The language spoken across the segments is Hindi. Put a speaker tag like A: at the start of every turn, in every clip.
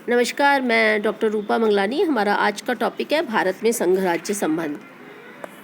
A: नमस्कार, मैं डॉक्टर रूपा मंगलानी। हमारा आज का टॉपिक है भारत में संघ राज्य संबंध।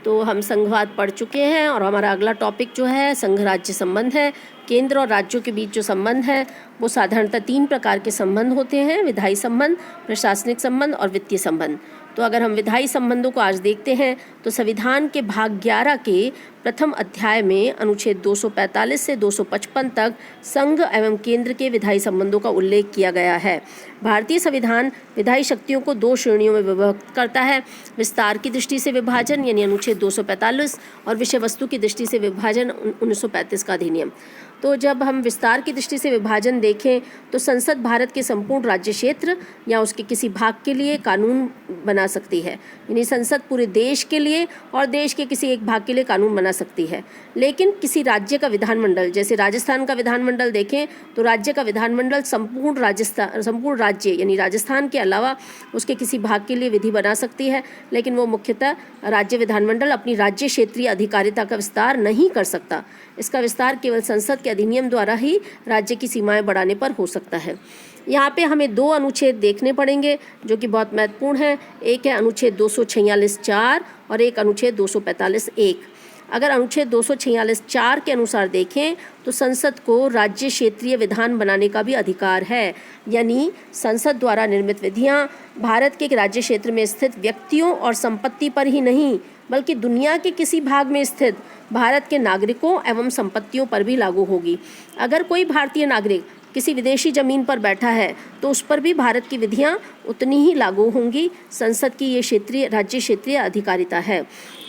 A: तो हम संघवाद पढ़ चुके हैं और हमारा अगला टॉपिक जो है संघ राज्य संबंध है। केंद्र और राज्यों के बीच जो संबंध है वो साधारणतः 3 प्रकार के संबंध होते हैं: विधायी संबंध, प्रशासनिक संबंध और वित्तीय संबंध। तो अगर हम विधायी संबंधों को आज देखते हैं तो संविधान के भाग 11 के प्रथम अध्याय में अनुच्छेद 245 से 255 तक संघ एवं केंद्र के विधायी संबंधों का उल्लेख किया गया है। भारतीय संविधान विधायी शक्तियों को 2 श्रेणियों में विभक्त करता है: विस्तार की दृष्टि से विभाजन यानी अनुच्छेद 245 और विषय वस्तु की दृष्टि से विभाजन 1935 का अधिनियम। तो जब हम विस्तार की दृष्टि से विभाजन देखें तो संसद भारत के संपूर्ण राज्य क्षेत्र या उसके किसी भाग के लिए कानून बना सकती है, यानी संसद पूरे देश के लिए और देश के किसी एक भाग के लिए कानून बना सकती है। लेकिन किसी राज्य का विधानमंडल, जैसे राजस्थान का विधानमंडल देखें तो राज्य का विधानमंडल संपूर्ण राज्य यानी राजस्थान के अलावा उसके किसी भाग के लिए विधि बना सकती है, लेकिन वो मुख्यतः राज्य विधानमंडल अपनी राज्य क्षेत्रीय अधिकारिता का विस्तार नहीं कर सकता। इसका विस्तार केवल संसद के अधिनियम द्वारा ही राज्य की सीमाएं बढ़ाने पर हो सकता है। यहाँ पे हमें 2 अनुच्छेद देखने पड़ेंगे जो कि बहुत महत्वपूर्ण है। एक है अनुच्छेद 246(4) और एक अनुच्छेद 245(1). अगर अनुच्छेद 246(4) के अनुसार देखें तो संसद को राज्य क्षेत्रीय विधान बनाने का भी अधिकार है, यानी संसद द्वारा निर्मित विधियां भारत के राज्य क्षेत्र में स्थित व्यक्तियों और संपत्ति पर ही नहीं बल्कि दुनिया के किसी भाग में स्थित भारत के नागरिकों एवं संपत्तियों पर भी लागू होगी। अगर कोई भारतीय नागरिक किसी विदेशी ज़मीन पर बैठा है तो उस पर भी भारत की विधियां उतनी ही लागू होंगी। संसद की ये राज्य क्षेत्रीय अधिकारिता है।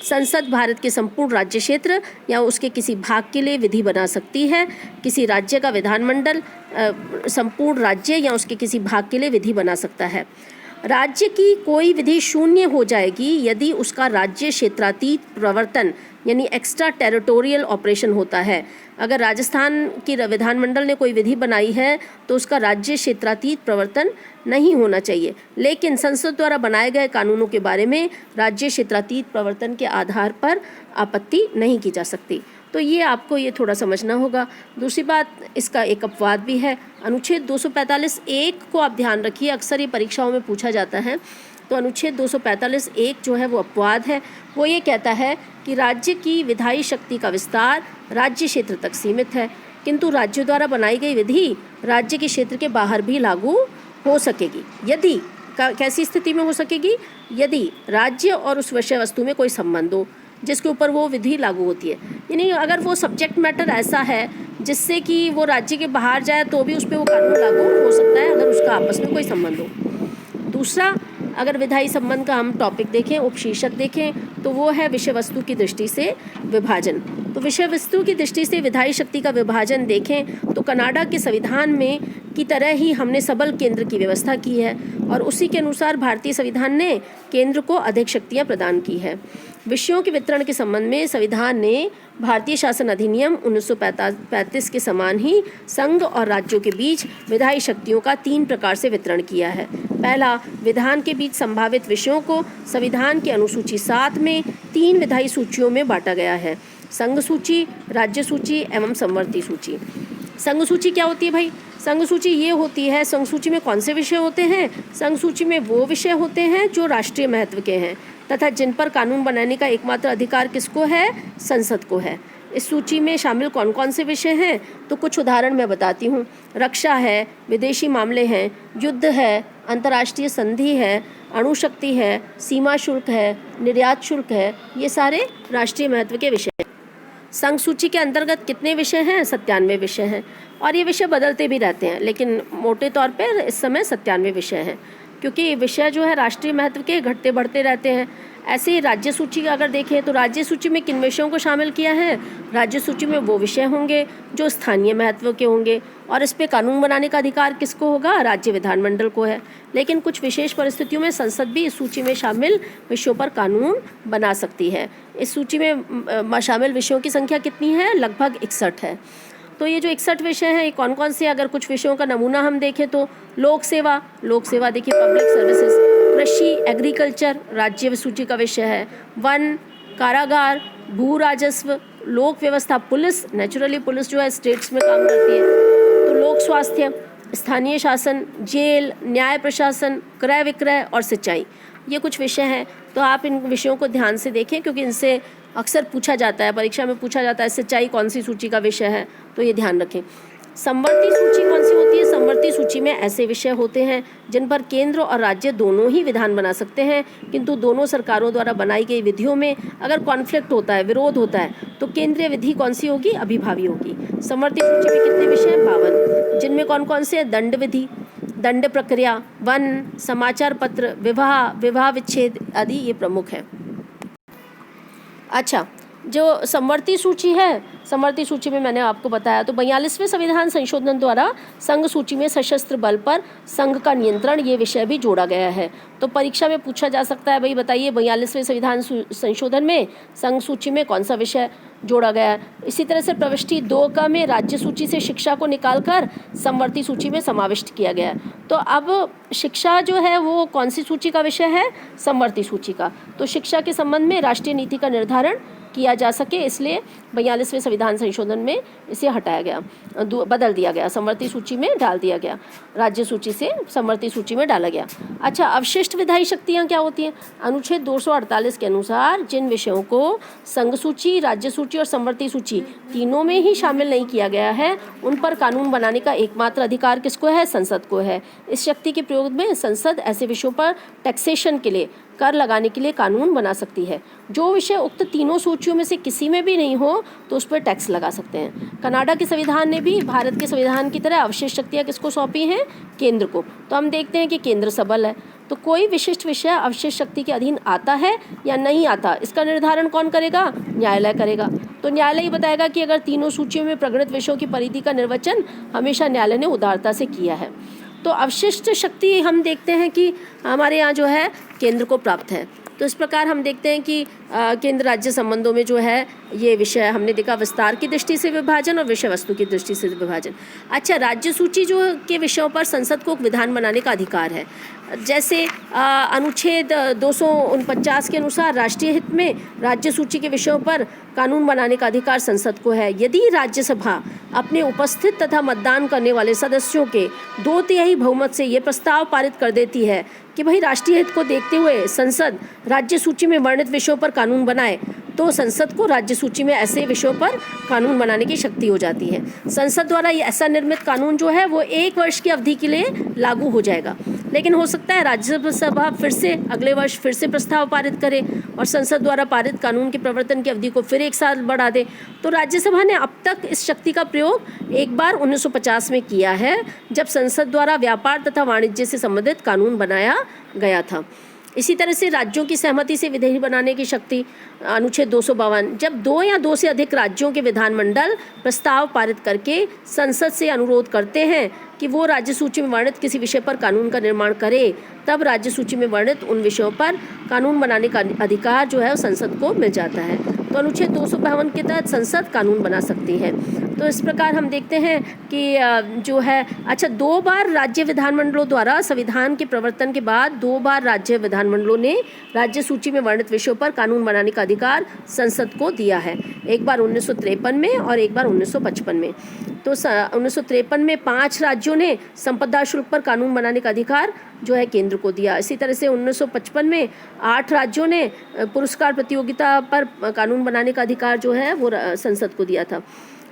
A: संसद भारत के संपूर्ण राज्य क्षेत्र या उसके किसी भाग के लिए विधि बना सकती है। किसी राज्य का विधानमंडल संपूर्ण राज्य या उसके किसी भाग के लिए विधि बना सकता है। राज्य की कोई विधि शून्य हो जाएगी यदि उसका राज्य क्षेत्रातीत प्रवर्तन यानी एक्स्ट्रा टेरिटोरियल ऑपरेशन होता है। अगर राजस्थान की विधानमंडल ने कोई विधि बनाई है तो उसका राज्य क्षेत्रातीत प्रवर्तन नहीं होना चाहिए, लेकिन संसद द्वारा बनाए गए कानूनों के बारे में राज्य क्षेत्रातीत प्रवर्तन के आधार पर आपत्ति नहीं की जा सकती। तो ये आपको ये थोड़ा समझना होगा। दूसरी बात, इसका एक अपवाद भी है। अनुच्छेद 245(1) को आप ध्यान रखिए, अक्सर ये परीक्षाओं में पूछा जाता है। तो अनुच्छेद 245(1) जो है वो अपवाद है। वो ये कहता है कि राज्य की विधायी शक्ति का विस्तार राज्य क्षेत्र तक सीमित है, किंतु राज्यों द्वारा बनाई गई विधि राज्य के क्षेत्र के बाहर भी लागू हो सकेगी। यदि कैसी स्थिति में हो सकेगी? यदि राज्य और उस विषय वस्तु में कोई संबंध हो जिसके ऊपर वो विधि लागू होती है, यानी अगर वो सब्जेक्ट मैटर ऐसा है जिससे कि वो राज्य के बाहर जाए तो भी उस पर वो कानून लागू हो सकता है अगर उसका आपस में कोई संबंध हो। दूसरा, अगर विधायी संबंध का हम टॉपिक देखें, उपशीर्षक देखें, तो वो है विषय वस्तु की दृष्टि से विभाजन। तो विषय वस्तु की दृष्टि से विधायी शक्ति का विभाजन देखें तो कनाडा के संविधान में की तरह ही हमने सबल केंद्र की व्यवस्था की है और उसी के अनुसार भारतीय संविधान ने केंद्र को अधिक शक्तियाँ प्रदान की है। विषयों के वितरण के संबंध में संविधान ने भारतीय शासन अधिनियम 1935 के समान ही संघ और राज्यों के बीच विधायी शक्तियों का 3 प्रकार से वितरण किया है। पहला, विधान के बीच संभावित विषयों को संविधान की अनुसूची 7 में 3 विधायी सूचियों में बांटा गया है: संघ सूची, राज्य सूची एवं समवर्ती सूची। संघ सूची क्या होती है भाई? संघ सूची ये होती है, संघ सूची में कौन से विषय होते हैं? संघ सूची में वो विषय होते हैं जो राष्ट्रीय महत्व के हैं तथा जिन पर कानून बनाने का एकमात्र अधिकार किसको है? संसद को है। इस सूची में शामिल कौन कौन से विषय हैं? तो कुछ उदाहरण मैं बताती हूँ। रक्षा है, विदेशी मामले हैं, युद्ध है, अंतर्राष्ट्रीय संधि है, अणुशक्ति है, सीमा शुल्क है, निर्यात शुल्क है। ये सारे राष्ट्रीय महत्व के विषय हैं। संघ सूची के अंतर्गत कितने विषय हैं? 97 विषय हैं और ये विषय बदलते भी रहते हैं, लेकिन मोटे तौर पर इस समय 97 विषय हैं, क्योंकि विषय जो है राष्ट्रीय महत्व के घटते बढ़ते रहते हैं। ऐसे ही राज्य सूची अगर देखें तो राज्य सूची में किन विषयों को शामिल किया है? राज्य सूची में वो विषय होंगे जो स्थानीय महत्व के होंगे और इस पे कानून बनाने का अधिकार किसको होगा? राज्य विधानमंडल को है। लेकिन कुछ विशेष परिस्थितियों में संसद भी इस सूची में शामिल विषयों पर कानून बना सकती है। इस सूची में शामिल विषयों की संख्या कितनी है? लगभग 61 है। तो ये जो 61 विषय हैं, ये कौन कौन से? अगर कुछ विषयों का नमूना हम देखें तो लोक सेवा देखिए, पब्लिक सर्विसेज, कृषि, एग्रीकल्चर राज्य सूची का विषय है, वन, कारागार, भू राजस्व, लोक व्यवस्था, पुलिस, नेचुरली पुलिस जो है स्टेट्स में काम करती है, तो लोक स्वास्थ्य, स्थानीय शासन, जेल, न्याय प्रशासन, क्रय विक्रय और सिंचाई, ये कुछ विषय हैं। तो आप इन विषयों को ध्यान से देखें क्योंकि इनसे अक्सर पूछा जाता है, परीक्षा में पूछा जाता है सिंचाई कौन सी सूची का विषय है, तो ये ध्यान रखें। समवर्ती सूची कौन सी होती है? समवर्ती सूची में ऐसे विषय होते हैं जिन पर केंद्र और राज्य दोनों ही विधान बना सकते हैं, किंतु दोनों सरकारों द्वारा बनाई गई विधियों में अगर कॉन्फ्लिक्ट होता है, विरोध होता है, तो केंद्रीय विधि कौन सी होगी? अभिभावी होगी। समवर्ती सूची में कितने विषय हैं? 52, जिनमें कौन कौन से हैं? दंड विधि, दंड प्रक्रिया, वन, समाचार पत्र, विवाह, विवाह विच्छेद आदि ये प्रमुख है। अच्छा, जो समवर्ती सूची है, समवर्ती सूची में मैंने आपको बताया तो 42वें संविधान संशोधन द्वारा संघ सूची में सशस्त्र बल पर संघ का नियंत्रण ये विषय भी जोड़ा गया है। तो परीक्षा में पूछा जा सकता है, भाई बताइए 42वें संविधान संशोधन में संघ सूची में कौन सा विषय जोड़ा गया है। इसी तरह से प्रविष्टि 2 में राज्य सूची से शिक्षा को निकालकर समवर्ती सूची में समाविष्ट किया गया है। तो अब शिक्षा जो है वो कौन सी सूची का विषय है? समवर्ती सूची का। तो शिक्षा के संबंध में राष्ट्रीय नीति का निर्धारण किया जा सके, इसलिए 42वें संविधान संशोधन में इसे हटाया गया, बदल दिया गया, समवर्ती सूची में डाल दिया गया, राज्य सूची से समवर्ती सूची में डाला गया। अच्छा, अवशिष्ट विधायी शक्तियाँ क्या होती हैं? अनुच्छेद 248 के अनुसार जिन विषयों को संघ सूची, राज्य सूची और समवर्ती सूची तीनों में ही शामिल नहीं किया गया है, उन पर कानून बनाने का एकमात्र अधिकार किसको है? संसद को है। इस शक्ति के प्रयोग में संसद ऐसे विषयों पर टैक्सेशन के लिए, कर लगाने के लिए कानून बना सकती है। जो विषय उक्त तीनों सूचियों में से किसी में भी नहीं हो तो उस पर टैक्स लगा सकते हैं। कनाडा के संविधान ने भी भारत के संविधान की तरह अवशिष्ट शक्तियाँ किसको सौंपी हैं? केंद्र को। तो हम देखते हैं कि केंद्र सबल है, तो कोई विशिष्ट विषय अवशिष्ट शक्ति के अधीन आता है या नहीं आता, इसका निर्धारण कौन करेगा? न्यायालय करेगा। तो न्यायालय ही बताएगा कि अगर तीनों सूचियों में प्रगणित विषयों की परिधि का निर्वचन हमेशा न्यायालय ने उदारता से किया है। तो अवशिष्ट शक्ति हम देखते हैं कि हमारे यहाँ जो है केंद्र को प्राप्त है। तो इस प्रकार हम देखते हैं कि केंद्र राज्य संबंधों में जो है ये विषय हमने देखा, विस्तार की दृष्टि से विभाजन और विषय वस्तु की दृष्टि से विभाजन। अच्छा, राज्य सूची जो के विषयों पर संसद को विधान बनाने का अधिकार है। जैसे अनुच्छेद 249 के अनुसार राष्ट्रीय हित में राज्य सूची के विषयों पर कानून बनाने का अधिकार संसद को है। यदि राज्यसभा अपने उपस्थित तथा मतदान करने वाले सदस्यों के 2/3 बहुमत से ये प्रस्ताव पारित कर देती है कि भाई राष्ट्रीय हित को देखते हुए संसद राज्य सूची में वर्णित विषयों पर कानून बनाए, तो संसद को राज्य सूची में ऐसे विषयों पर कानून बनाने की शक्ति हो जाती है। संसद द्वारा ये ऐसा निर्मित कानून जो है वो 1 वर्ष की अवधि के लिए लागू हो जाएगा, लेकिन हो सकता है राज्यसभा फिर से अगले वर्ष फिर से प्रस्ताव पारित करे और संसद द्वारा पारित कानून के प्रवर्तन की अवधि को फिर 1 साल बढ़ा दे। तो राज्यसभा ने अब तक इस शक्ति का प्रयोग एक बार 1950 में किया है, जब संसद द्वारा व्यापार तथा वाणिज्य से संबंधित कानून बनाया गया था। इसी तरह से राज्यों की सहमति से विधेयक बनाने की शक्ति, अनुच्छेद 252, जब 2 या 2 से अधिक राज्यों के विधानमंडल प्रस्ताव पारित करके संसद से अनुरोध करते हैं कि वो राज्य सूची में वर्णित किसी विषय पर कानून का निर्माण करे, तब राज्य सूची में वर्णित उन विषयों पर कानून बनाने का अधिकार जो है संसद को मिल जाता है। तो अनुच्छेद 252 के तहत संसद कानून बना सकती है। तो इस प्रकार हम देखते हैं कि जो है, अच्छा, 2 बार राज्य विधानमंडलों द्वारा संविधान के प्रवर्तन के बाद 2 बार राज्य विधानमंडलों ने राज्य सूची में वर्णित विषयों पर कानून बनाने का अधिकार संसद को दिया है। एक बार 1953 में और एक बार 1955 में। तो 1953 में 5 राज्यों ने संपदा शुल्क पर कानून बनाने का अधिकार जो है केंद्र को दिया। इसी तरह से 1955 में 8 राज्यों ने पुरस्कार प्रतियोगिता पर कानून बनाने का अधिकार जो है वो संसद को दिया था।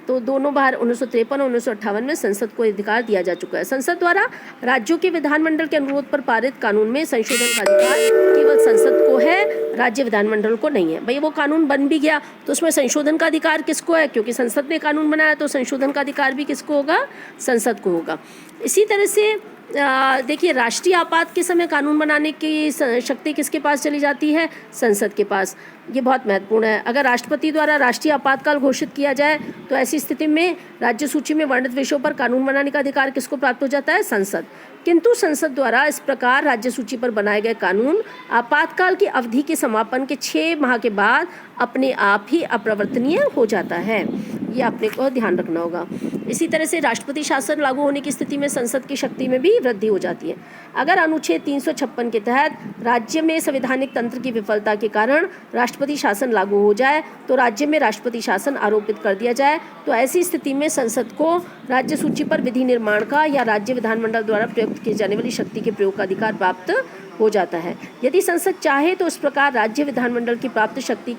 A: तो दोनों बार 1953 और 1958 में संसद को अधिकार दिया जा चुका है। संसद द्वारा राज्यों के विधानमंडल के अनुरोध पर पारित कानून में संशोधन का अधिकार केवल संसद को है, राज्य विधानमंडल को नहीं है। भाई वो कानून बन भी गया तो उसमें संशोधन का अधिकार किसको है? क्योंकि संसद ने कानून बनाया तो संशोधन का अधिकार भी किसको होगा? संसद को होगा। इसी तरह से देखिए, राष्ट्रीय आपात के समय कानून बनाने की शक्ति किसके पास चली जाती है? संसद के पास। ये बहुत महत्वपूर्ण है। अगर राष्ट्रपति द्वारा राष्ट्रीय आपातकाल घोषित किया जाए तो ऐसी स्थिति में राज्य सूची में वर्णित विषयों पर कानून बनाने का अधिकार किसको प्राप्त हो जाता है? संसद। किंतु संसद द्वारा इस प्रकार राज्य सूची पर बनाए गए कानून आपातकाल की अवधि के समापन के 6 माह के बाद अपने आप ही अप्रवर्तनीय हो जाता है। ये आपने को ध्यान रखना होगा। इसी तरह से राष्ट्रपति शासन लागू होने की स्थिति में संसद की शक्ति में भी वृद्धि हो जाती है। अगर अनुच्छेद 356 के तहत राज्य में संवैधानिक तंत्र की विफलता के कारण राष्ट्रपति शासन लागू हो जाए तो राज्य में राष्ट्रपति शासन आरोपित कर दिया जाए, तो ऐसी स्थिति में संसद को राज्य सूची पर विधि निर्माण का या राज्य विधानमंडल द्वारा प्रयुक्त की जाने वाली शक्ति के प्रयोग का अधिकार प्राप्त हो जाता है। यदि संसद चाहे तो इस प्रकार राज्य विधानमंडल की प्राप्त शक्ति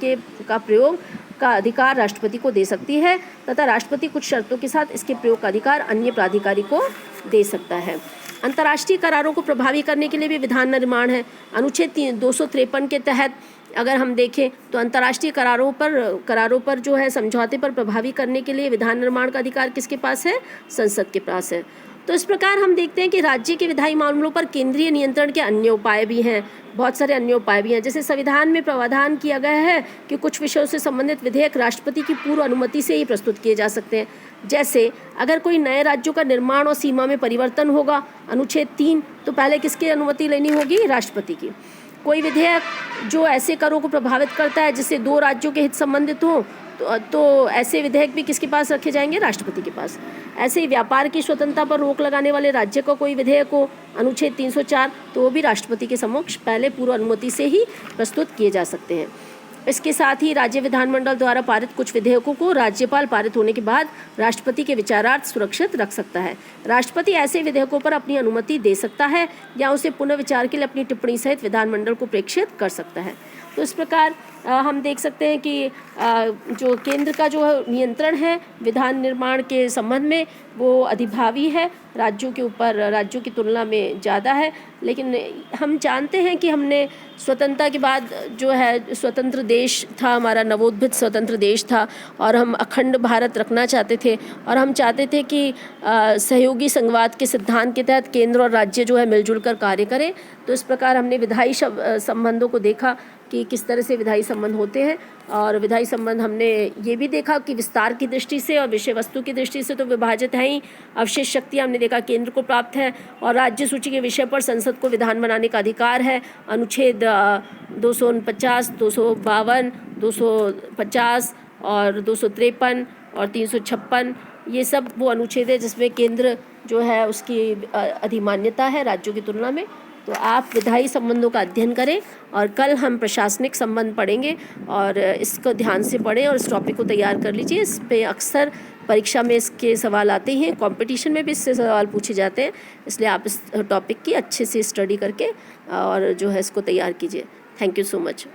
A: का प्रयोग का अधिकार राष्ट्रपति को दे सकती है तथा राष्ट्रपति कुछ शर्तों के साथ इसके प्रयोग का अधिकार अन्य प्राधिकारी को दे सकता है। अंतर्राष्ट्रीय करारों को प्रभावी करने के लिए भी विधान निर्माण है। अनुच्छेद 253 के तहत अगर हम देखें तो अंतर्राष्ट्रीय करारों पर जो है समझौते पर प्रभावी करने के लिए विधान निर्माण का अधिकार किसके पास है? संसद के पास है। तो इस प्रकार हम देखते हैं कि राज्य के विधायी मामलों पर केंद्रीय नियंत्रण के अन्य उपाय भी हैं, बहुत सारे अन्य उपाय भी हैं। जैसे संविधान में प्रावधान किया गया है कि कुछ विषयों से संबंधित विधेयक राष्ट्रपति की पूर्व अनुमति से ही प्रस्तुत किए जा सकते हैं। जैसे अगर कोई नए राज्यों का निर्माण और सीमा में परिवर्तन होगा, अनुच्छेद 3, तो पहले किसकी अनुमति लेनी होगी? राष्ट्रपति की। कोई विधेयक जो ऐसे करों को प्रभावित करता है जिससे 2 राज्यों के हित संबंधित हों तो ऐसे विधेयक भी किसके पास रखे जाएंगे? राष्ट्रपति के पास। ऐसे ही व्यापार की स्वतंत्रता पर रोक लगाने वाले राज्य का कोई विधेयक हो, अनुच्छेद 304, तो वो भी राष्ट्रपति के समक्ष पहले पूर्व अनुमति से ही प्रस्तुत किए जा सकते हैं। इसके साथ ही राज्य विधानमंडल द्वारा पारित कुछ विधेयकों को राज्यपाल पारित होने के बाद राष्ट्रपति के विचारार्थ सुरक्षित रख सकता है। राष्ट्रपति ऐसे विधेयकों पर अपनी अनुमति दे सकता है या उसे पुनर्विचार के लिए अपनी टिप्पणी सहित विधानमंडल को प्रेषित कर सकता है। तो इस प्रकार हम देख सकते हैं कि जो केंद्र का जो नियंत्रण है विधान निर्माण के संबंध में वो अधिभावी है, राज्यों के ऊपर राज्यों की तुलना में ज़्यादा है। लेकिन हम जानते हैं कि हमने स्वतंत्रता के बाद जो है स्वतंत्र देश था, हमारा नवोद्भित स्वतंत्र देश था और हम अखंड भारत रखना चाहते थे और हम चाहते थे कि सहयोगी संघवाद के सिद्धांत के तहत केंद्र और राज्य जो है मिलजुल कर कार्य करें। तो इस प्रकार हमने विधायी संबंधों को देखा कि किस तरह से विधायी संबंध होते हैं और विधायी संबंध हमने ये भी देखा कि विस्तार की दृष्टि से और विषय वस्तु की दृष्टि से तो विभाजित है ही। अवशेष शक्तियाँ हमने देखा केंद्र को प्राप्त है और राज्य सूची के विषय पर संसद को विधान बनाने का अधिकार है। अनुच्छेद 249, 252, 250 और 253 और 356 ये सब वो अनुच्छेद है जिसमें केंद्र जो है उसकी अधिमान्यता है राज्यों की तुलना में। तो आप विधायी संबंधों का अध्ययन करें और कल हम प्रशासनिक संबंध पढ़ेंगे और इसको ध्यान से पढ़ें और इस टॉपिक को तैयार कर लीजिए। इस पे अक्सर परीक्षा में इसके सवाल आते हैं, कंपटीशन में भी इससे सवाल पूछे जाते हैं, इसलिए आप इस टॉपिक की अच्छे से स्टडी करके और जो है इसको तैयार कीजिए। Thank you so much.